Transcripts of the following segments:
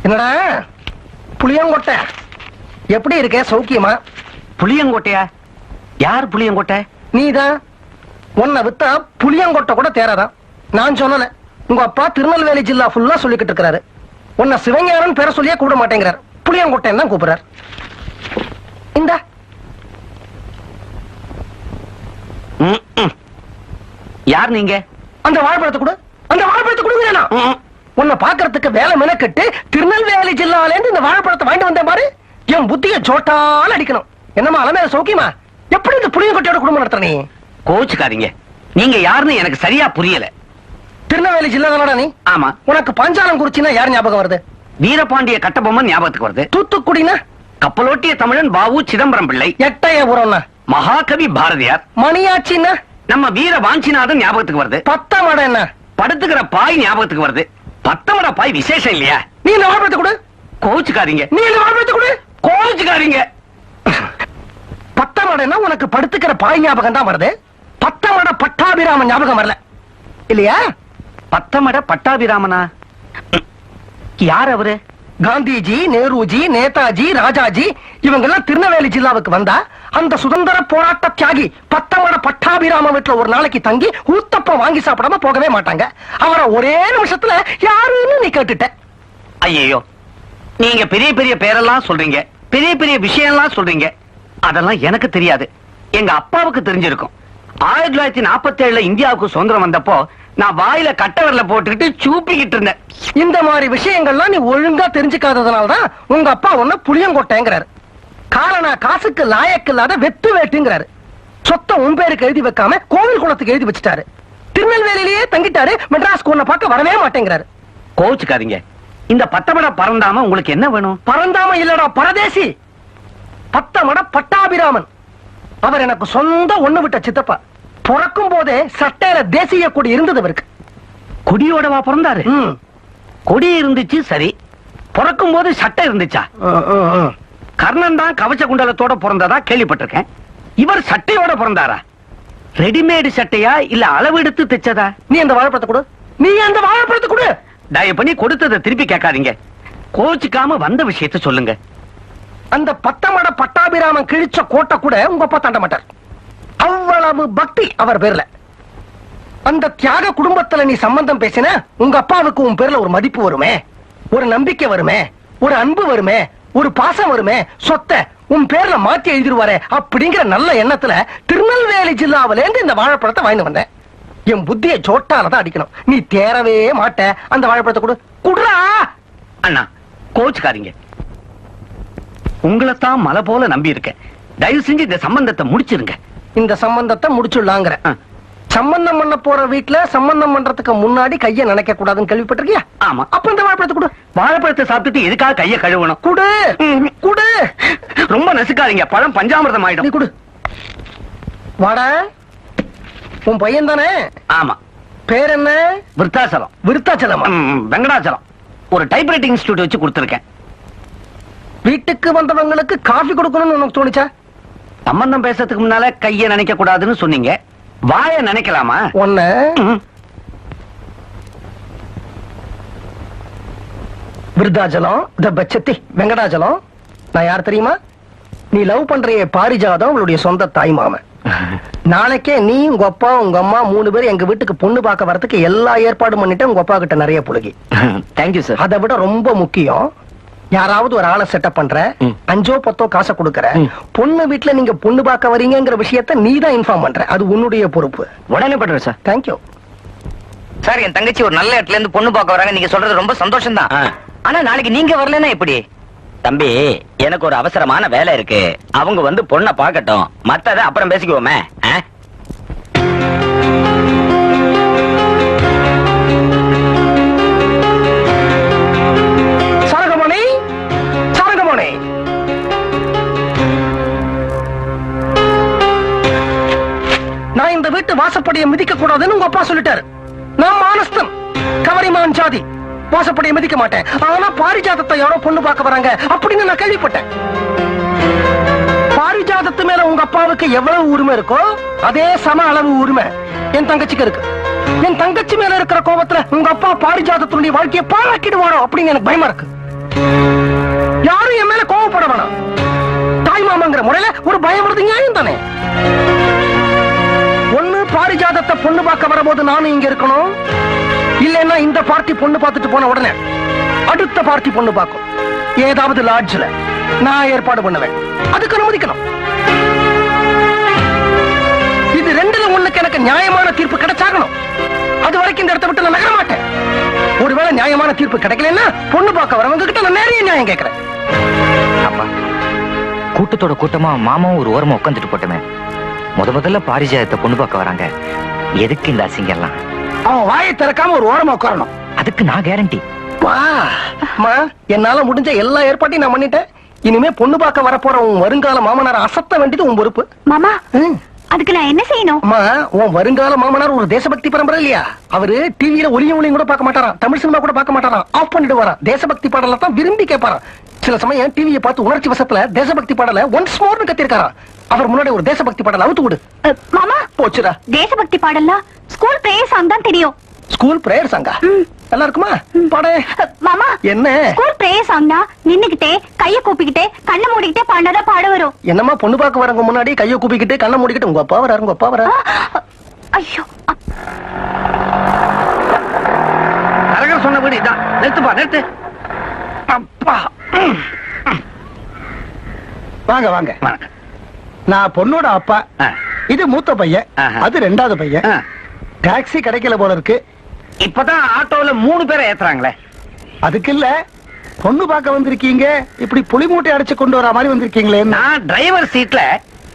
என்னடா புளியங்கொட்டை, எப்படி இருக்க? சௌக்கியமா? புளியங்கொட்டையா? யார் புளியங்கொட்டை? நீதான். உன்னை வித்தா புளியங்கொட்டை கூட தேராதான். நான் சொல்லல, உங்க அப்பா திருநெல்வேலி ஜில்லா ஃபுல்லா சொல்லிக்கிட்டு இருக்கிறாரு. உன்னை சிவஞானன் பேர சொல்லியே கூப்பிட மாட்டேங்கிறார், புளியங்கொட்டைன்னு தான் கூப்பிடுறாரு. இந்த யார் நீங்க? அந்த வாழைப்பழத்தை கொடு, அந்த வாழைப்பழத்தை கொடுங்க. உன்னை பாக்குறதுக்கு வேலை மெனக்கெட்டு திருநெல்வேலி ஜில்லால இருந்து இந்த வாழைப்பழத்தை வாங்கிட்டு வந்தேன் பாரு. என் புத்திய ஜோட்டால அடிக்கணும். என்னமா அலமேல சௌக்கியமா? எப்படி இந்த புளியங்கொட்டையோட குடும்பம் நடத்துற நீ? கோச்சுக்காதீங்க, நீங்க யாருன்னு எனக்கு சரியா புரியல. திருநெல்வேலி ஜில்லா நீ? ஆமா. உனக்கு பஞ்சாலம் குறிச்சினா யார் ஞாபகம் வருது? வீரபாண்டிய கட்டபொம்மன் ஞாபகத்துக்கு வருது. தூத்துக்குடினா? கப்பலோட்டிய தமிழன் பாவு சிதம்பரம் பிள்ளை. எட்டயபுரம்னா? மகாகவி பாரதியார். மணியாச்சின்னா? நம்ம வீர வாஞ்சிநாதன் ஞாபகத்துக்கு வருது. பத்தமட என்ன? படுத்துக்கிற பாய் ஞாபகத்துக்கு வருது. பத்தமட பாய் விசேஷம் இல்லையா? நீ இந்த வாழைப்பழத்தை கொடு. கோச்சுக்காதீங்க, நீ இந்த வாழைப்பழத்தை கொடு. கோச்சுக்காதீங்க. பத்தமடன்னா உனக்கு படுத்துக்கிற பாய் ஞாபகம் தான் வருது, பத்தமட பட்டாபிராமன் ஞாபகம் வரல இல்லையா? பத்தமட பட்டாபிராமனா? யார் அவரு? காந்திஜி, நேருஜி, நேதாஜி, ராஜாஜி இவங்க எல்லாம் திருநெல்வேலி ஜில்லாவுக்கு வந்தா அந்த சுதந்திர போராட்ட தியாகி பத்தமட பட்டாபிராம வீட்டுல ஒரு நாளைக்கு தங்கி ஊத்தப்பம் வாங்கி சாப்பிடாம போகவே மாட்டாங்க. அவரை ஒரே நிமிஷத்துல யாருன்னு நீ கேட்டுட்ட. ஐயோ, நீங்க பெரிய பெரிய பேரெல்லாம் சொல்றீங்க, பெரிய பெரிய விஷயம் எல்லாம் சொல்றீங்க. அதெல்லாம் எனக்கு தெரியாது, எங்க அப்பாவுக்கு தெரிஞ்சிருக்கும். 1947 இந்தியாவுக்கு சுதந்திரம் வந்தப்போ நான் வாயில கட்டவரல போட்டுக்கிட்டு சூப்பிக்கிட்டு இருந்தேன். இந்த மாதிரி விஷயங்கள்லாம் நீ ஒழுங்கா தெரிஞ்சுக்காததுனாலதான் உங்க அப்பா உன்ன புளியங்கொட்டைங்கிறாரு. காலனா காசுக்கு லாயக்கு இல்லாத வெத்து வேட்டுங்கிறாரு. சொத்த உன் பேருக்கு எழுதி வைக்காம கோவில் குளத்துக்கு எழுதி வச்சுட்டாரு. திருநெல்வேலியிலேயே தங்கிட்டாரு, மெட்ராஸ்க்கு உன்னை பார்க்க வரவே மாட்டேங்கிறாரு. கோச்சுக்காதீங்க, இந்த பத்தமட பறந்தாம உங்களுக்கு என்ன வேணும்? பறந்தாம இல்லடா, பரதேசி. பத்தமட பட்டாபிராமன் அவர் எனக்கு சொந்த ஒண்ணு விட்ட சித்தப்பா. பிறக்கும் போதே சட்டையில தேசிய கொடி இருந்தது அவருக்கு. கொடியோடவா பிறந்தாரு? கொடி இருந்துச்சு சரி, பிறக்கும் போது சட்டை இருந்துச்சா? கர்ணன் தான் கவச்ச குண்டலத்தோட பிறந்ததா கேள்விப்பட்டிருக்கேன். இவர் சட்டையோட பிறந்தாரா? ரெடிமேடு சட்டையா இல்ல அளவு எடுத்து தைச்சதா? நீ அந்த வாழைப்பழத்தை கொடு, நீ அந்த வாழைப்பழத்தை கொடு. தயவு பண்ணி கொடுத்ததை திருப்பி கேட்காதீங்க. கோச்சுக்காம வந்த விஷயத்தை சொல்லுங்க. அந்த பத்தமட பட்டாபிராமன் கிழிச்ச கோட்டை கூட உங்க அப்பா தாண்ட மாட்டார். அவ்வளவு பக்தி அவர் பேர்ல. அந்த தியாக குடும்பத்துல நீ சம்பந்தம் பேசின உங்க அப்பாவுக்கு உன் பேர்ல ஒரு மதிப்பு வருமே, ஒரு நம்பிக்கை வருமே, ஒரு அன்பு வருமே, ஒரு பாசம் வருமே. சொத்தை உன் பேர்ல மாத்தி எழுதிருவாரே அப்படிங்கிற நல்ல எண்ணத்துல திருநெல்வேலி ஜில்லாவில இருந்து இந்த வாழைப்பழத்தை வாங்கி வந்தேன். என் புத்தியை சோட்டாலதான் அடிக்கணும். நீ தேரவே மாட்ட. அந்த வாழைப்பழத்தை கொடு. குடுறா. அண்ணா கோச்சுக்காதீங்க, உங்களைத்தான் மலை போல நம்பி இருக்கேன். தயவு செஞ்சு இந்த சம்பந்தத்தை முடிச்சிருங்க. இந்த சம்பந்தத்தை முடிச்சுடலாங்கிற? சம்பந்தம் பண்ண போற வீட்டுல சம்பந்தம் பண்றதுக்கு முன்னாடி கைய நினைக்க கூடாதுன்னு கேள்விப்பட்டிருக்கியா? ஆமா. அப்ப இந்த வாழைப்பழத்தை கொடு. வாழைப்பழத்தை சாப்பிட்டுட்டு எதுக்காக கைய கழுவணும்? குடு குடு. ரொம்ப நசுக்காதீங்க, பழம் பஞ்சாமிர்தம் ஆயிடும். குடு. வாடா, உன் பையன் தானே? ஆமா. பேர் என்ன? விருத்தாச்சலம். விருத்தாச்சலமா? வெங்கடாச்சலம். ஒரு டைப்ரைட்டிங் இன்ஸ்டிடியூட் வச்சு கொடுத்திருக்கேன். வீட்டுக்கு வந்தவங்களுக்கு காஃபி கொடுக்கணும்னு உனக்கு தோணுச்சா? சம்பந்தம் பேசுறதுக்கு முன்னால கைய நினைக்க கூடாதுன்னு சொன்னீங்க, வாய நினைக்கலாமா? ஒன்ன விருத்தாச்சலம், வெங்கடாச்சலம். நான் யார் தெரியுமா? நீ லவ் பண்றிய பாரிஜாதம் அவளுடைய சொந்த தாய் மாமன். நாளைக்கே நீ உங்க அப்பா உங்க அம்மா 3 பேர் எங்க வீட்டுக்கு பொண்ணு பார்க்க வரதுக்கு எல்லா ஏற்பாடும் பண்ணிட்டு உங்க அப்பா கிட்ட நிறைய புழுகி. Thank you sir. அதை விட ரொம்ப முக்கியம், யாராவது ஒரு ஆளை செட்டப் பண்ற, 5 10 காசை கொடுக்கற, பொண்ணு வீட்டுல நீங்க பொண்ணு பார்க்க வரீங்கிற விஷயத்த நீ தான் இன்ஃபார்ம் பண்ற. அது உன்னுடைய பொறுப்பு. உடனே பண்றேன் சார். Thank you sir. என் தங்கச்சி ஒரு நல்ல இடத்துல இருந்து பொண்ணு பார்க்க வராங்க. நீங்க சொல்றது ரொம்ப சந்தோஷம் தான். ஆனா நாளைக்கு நீங்க வரலன்னா எப்படி? தம்பி, எனக்கு ஒரு அவசரமான வேலை இருக்கு. அவங்க வந்து பொண்ணை பார்க்கட்டும், மத்தத அப்புறம் பேசிக்குவோமே. சரகமணி, சரகமணி, நான் இந்த வீட்டு வாசப்படியை மிதிக்க கூடாதுன்னு உங்க அப்பா சொல்லிட்டாரு. நான் மானஸ்தன், கவரிமான் ஜாதி, வாசப்படியை மிதிக்க மாட்டேன். ஆனா பாரிஜாதத்தை யாரோ பொண்ணு பார்க்க வராங்க அப்படின்னு நான் கேள்விப்பட்டேன். பாரிஜாத பாரிஜாதத்து மேல உங்க அப்பாவுக்கு எவ்வளவு உரிமை இருக்கோ அதே சம அளவு உரிமை என் தங்கச்சிக்கு இருக்கு. என் தங்கச்சி மேல இருக்கிற கோபத்துல உங்க அப்பா பாரிஜாதத்தினுடைய வாழ்க்கையை பாழாக்கிடுவாரோ அப்படின்னு எனக்கு பயமா இருக்கு. யாரும் என் மேல கோபப்பட வேணாம். தாய் மாமாங்கிற முறையில ஒரு பயம் வருது, நியாயம் தானே? ஒண்ணு பாரிஜாதத்தை பொண்ணு பார்க்க வரும்போது நானும் இங்க இருக்கணும், இல்லைன்னா இந்த பார்ட்டி பொண்ணு பார்த்துட்டு போன உடனே அடுத்த பார்ட்டி பொண்ணு பார்க்கும் ஏதாவது லாட்ஜ்ல நான் ஏற்பாடு பண்ணுவேன். அதுக்கு அனுமதிக்கணும். இது ரெண்டுல ஒண்ணுக்கு எனக்கு நியாயமான தீர்ப்பு கிடைச்சாகணும். அது வரைக்கும் இந்த இடத்தை விட்டு நான் நகர மாட்டேன். ஒருவேளை நியாயமான தீர்ப்பு கிடைக்கலன்னா பொண்ணு பார்க்க வரவங்க கிட்ட நான் நிறைய நியாயம் கேட்கிறேன். அப்பா, கூட்டத்தோட கூட்டமா மாமாவும் ஒரு ஓரமா உட்காந்துட்டு போட்டுமே. முதல்ல பாரிஜாதத்தை பொண்ணு பார்க்க வராங்க, எதுக்கு இந்த அசிங்கம் எல்லாம்? அவன் வாயை திறக்காம ஒரு ஓரமா உட்காரணும். அதுக்கு நான் கேரண்டி. என்னால முடிஞ்ச எல்லா ஏற்பாட்டையும் நான் பண்ணிட்டேன். இனிமே பொண்ணு பார்க்க வரப்போற உன் வருங்கால மாமனார் அசத்த வேண்டியது உன் பொறுப்பு. மாமா, அதுக்கு நான் என்ன செய்யணும்? அம்மா, உன் வருங்கால மாமனார் ஒரு தேசபக்தி பரம்பரை இல்லையா? அவரு டிவியில ஒளியும் கூட பார்க்க மாட்டாராம், தமிழ் சினிமா கூட பார்க்க மாட்டாராம், ஆஃப் பண்ணிட்டு வரான். தேசபக்தி பாடல தான் விரும்பி கேட்பாராம். சில சமயம் டிவியை பார்த்து உணர்ச்சி வசத்துல தேசபக்தி பாடல ஒன்ஸ் மோர்னு கத்திருக்காராம். அவர் முன்னாடி ஒரு தேசபக்தி பாடல் அவுத்து விடு. மாமா, போச்சுடா. தேசபக்தி பாடல்லாம் ஸ்கூல் பிரேயர் சாங் தான் தெரியும். ஸ்கூல் பிரேயர் சாங்கா? நல்லா இருக்குமா? பாடு. மாமா, என்ன ஸ்கூல் பிரேயர் சாங்னா நின்னுகிட்டே கைய கூப்பிக்கிட்டே கண்ணை மூடிக்கிட்டே பாடினாதான் பாட வரும். என்னமா பொண்ணு பார்க்க வரவங்க முன்னாடி கையை கூப்பிக்கிட்டு கண்ணை மூடிக்கிட்டு உங்க அப்பா வராரு, உங்க அப்பா வராரு. ஐயோ, அரகர் சொன்னபடி இதான். நிறுத்துப்பா, நிறுத்து. அப்பா, வாங்க வாங்க. வணக்கம். நான் பொண்ணோட அப்பா. இது மூத்த பையன், அது ரெண்டாவது பையன். டாக்ஸி கிடைக்கல போல இருக்கு. இப்பதான் ஆட்டோல 3 பேரை ஏத்துறாங்களே. அதுக்கு இல்ல, பொண்ணு பார்க்க வந்திருக்கீங்க, இப்படி புளி மூட்டை அடிச்சு கொண்டு வர மாதிரி வந்திருக்கீங்களே. நான் டிரைவர் சீட்ல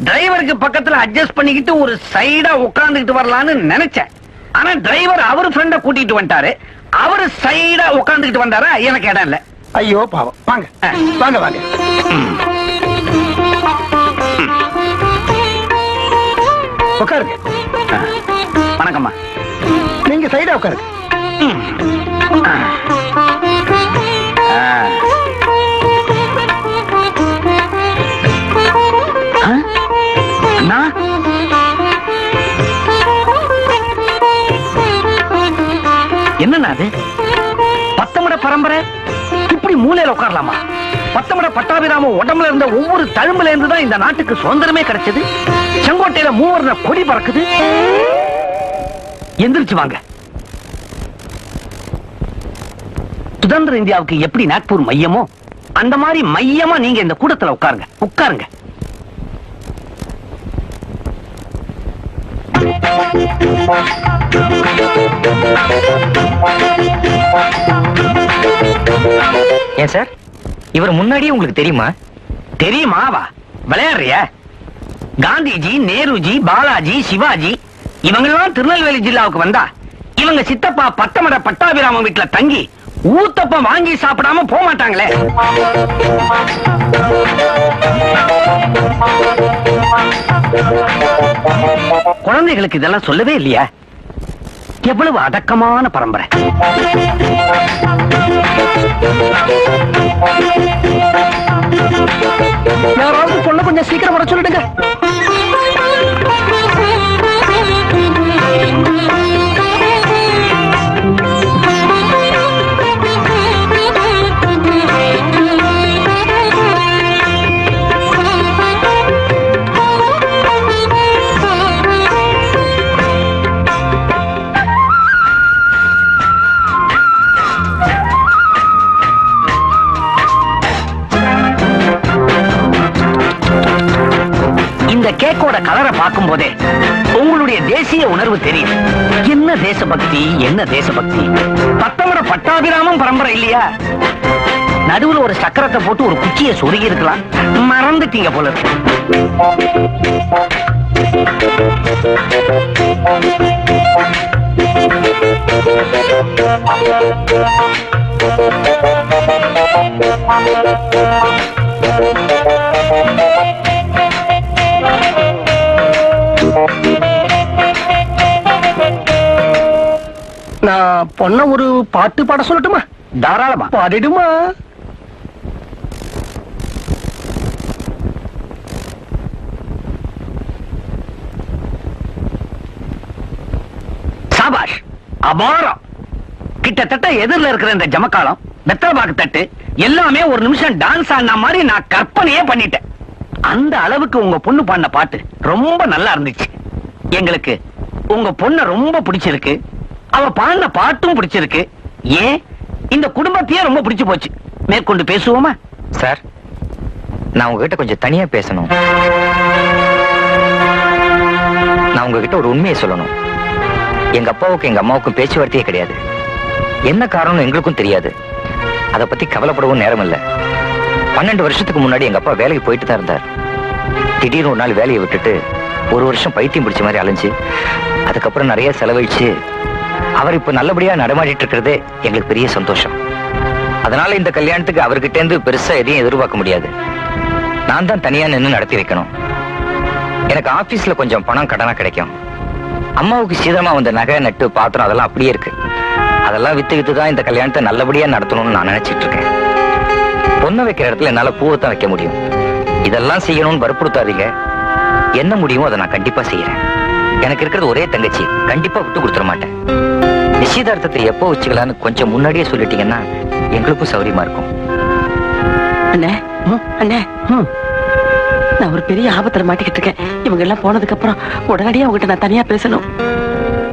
டிரைவருக்கு பக்கத்துல அட்ஜஸ்ட் பண்ணிக்கிட்டு ஒரு சைடா உட்கார்ந்துகிட்டு வரலான்னு நினைச்சேன். ஆனா டிரைவர் அவர் ஃப்ரெண்ட கூட்டிட்டு வந்துட்டாரு. அவரு சைடா உட்கார்ந்துகிட்டு வந்தாரா, எனக்கு இடம் இல்ல. ஐயோ பாவம். வாங்க வாங்க வாங்க. உட்காருங்க. வணக்கம்மா. நீங்க சைடா உட்காருங்க. அண்ணா, என்னண்ணா அது? பத்தமட பரம்பரை இப்படி மூலையில உட்காரலாமா? பத்தமட பட்டாபிராம உடம்புல இருந்த ஒவ்வொரு தழும்புல இருந்து தான் இந்த நாட்டுக்கு சுதந்திரமே கிடைச்சது. செங்கோட்டையில மூவர்ண கொடி பறக்குது. எந்திரிச்சு வாங்க. சுதந்திர இந்தியாவுக்கு எப்படி நாக்பூர் மையமோ அந்த மாதிரி மையமா நீங்க இந்த கூட்டத்துல உட்காருங்க, உட்காருங்க. ஏன் சார், இவர் முன்னாடியே உங்களுக்கு தெரியுமா? தெரியுமாவா? விளையாடுறிய? காந்திஜி, நேருஜி, பாலாஜி, சிவாஜி இவங்கெல்லாம் திருநெல்வேலி ஜில்லாவுக்கு வந்தா இவங்க சித்தப்பா பத்தமட பட்டாபிராம வீட்டுல தங்கி ஊத்தப்பம் வாங்கி சாப்பிடாம போக மாட்டாங்களே. குழந்தைகளுக்கு இதெல்லாம் சொல்லவே இல்லையா? எவ்வளவு அடக்கமான பரம்பரை. யாராவது பொண்ணு கொஞ்சம் சீக்கிரம் வர சொல்லிடுங்க. இந்த கேக்கோட கலரை பார்க்கும் போதே உங்களுடைய தேசிய உணர்வு தெரியும். என்ன தேசபக்தி, என்ன தேசபக்தி. பத்தமட பட்டாபிராமம் பரம்பரை இல்லையா? நடுவுல ஒரு சக்கரத்தை போட்டு ஒரு குச்சியை சொருகி இருக்கலாம், மறந்துட்டீங்க போல இருக்கு. நான் பொண்ண ஒரு பாட்டு பாட சொல்லட்டுமா? தாராளமா பாடிடுமா? அபாரம். கிட்டத்தட்ட எதிரில் இருக்கிற இந்த ஜமக்காலம், வெத்தலபாக்கு தட்டு எல்லாமே ஒரு நிமிஷம் டான்ஸ் ஆடின மாதிரி நான் கற்பனையே பண்ணிட்டேன். அந்த அளவுக்கு உங்க பொண்ணு பாடின பாட்டு ரொம்ப நல்லா இருந்துச்சு. எங்களுக்கு உங்க பொண்ண ரொம்ப பிடிச்சிருக்கு. அவ பாடின பாட்டும் பிடிச்சிருக்கு. ஏன் இந்த குடும்பத்தையே ரொம்ப பிடிச்சு போச்சு. மேற்கொண்டு பேசுவோமா? சார், நான் உங்ககிட்ட கொஞ்சம் தனியா பேசணும். நான் உங்ககிட்ட ஒரு உண்மையை சொல்லணும். எங்க அப்பாவுக்கும் எங்க அம்மாவுக்கும் பேச்சுவார்த்தையே கிடையாது. என்ன காரணம் எங்களுக்கும் தெரியாது. அதை பத்தி கவலைப்படவும் நேரம் இல்ல. 12 வருஷத்துக்கு முன்னாடி எங்க அப்பா வேலைக்கு போயிட்டு தான் இருந்தார். திடீர்னு ஒரு நாள் வேலையை விட்டுட்டு ஒரு வருஷம் பைத்தியம் பிடிச்ச மாதிரி அலைஞ்சு அதுக்கப்புறம் நிறைய செலவழிச்சு அவர் இப்ப நல்லபடியா நடமாடிட்டு இருக்கிறதே எங்களுக்கு பெரிய சந்தோஷம். அதனால இந்த கல்யாணத்துக்கு அவர்கிட்ட இருந்து பெருசா எதையும் எதிர்பார்க்க முடியாது. நான் தான் தனியா நின்று நடத்தி வைக்கணும். எனக்கு ஆபீஸ்ல கொஞ்சம் பணம் கடனா கிடைக்கும். அம்மாவுக்கு சீதமா வந்த நகை நட்டு பாத்திரம் அதெல்லாம் அப்படியே இருக்கு. அதெல்லாம் வித்து தான் இந்த கல்யாணத்தை நல்லபடியா நடத்தணும்னு நான் நினைச்சிட்டு இருக்கேன். பொண்ணு வைக்கிற இடத்துல என்னால பூவை தான் வைக்க முடியும். இதெல்லாம் செய்யணும்னு வற்புறுத்தாதீங்க. என்ன முடியுமோ அதை நான் கண்டிப்பா செய்யறேன். எனக்கு இருக்கிறது ஒரே தங்கச்சி, கண்டிப்பா விட்டு கொடுத்துட மாட்டேன். நிச்சயதார்த்தத்தை எப்போ வச்சுக்கலான்னு கொஞ்சம் முன்னாடியே சொல்லிட்டீங்கன்னா எங்களுக்கும் சௌரியமா இருக்கும். அண்ணே, அண்ணே, நான் ஒரு பெரிய ஆபத்துல மாட்டிக்கிட்டு இருக்கேன். இவங்க எல்லாம் போனதுக்கு அப்புறம் உடனடியா உங்ககிட்ட நான் தனியா பேசணும்.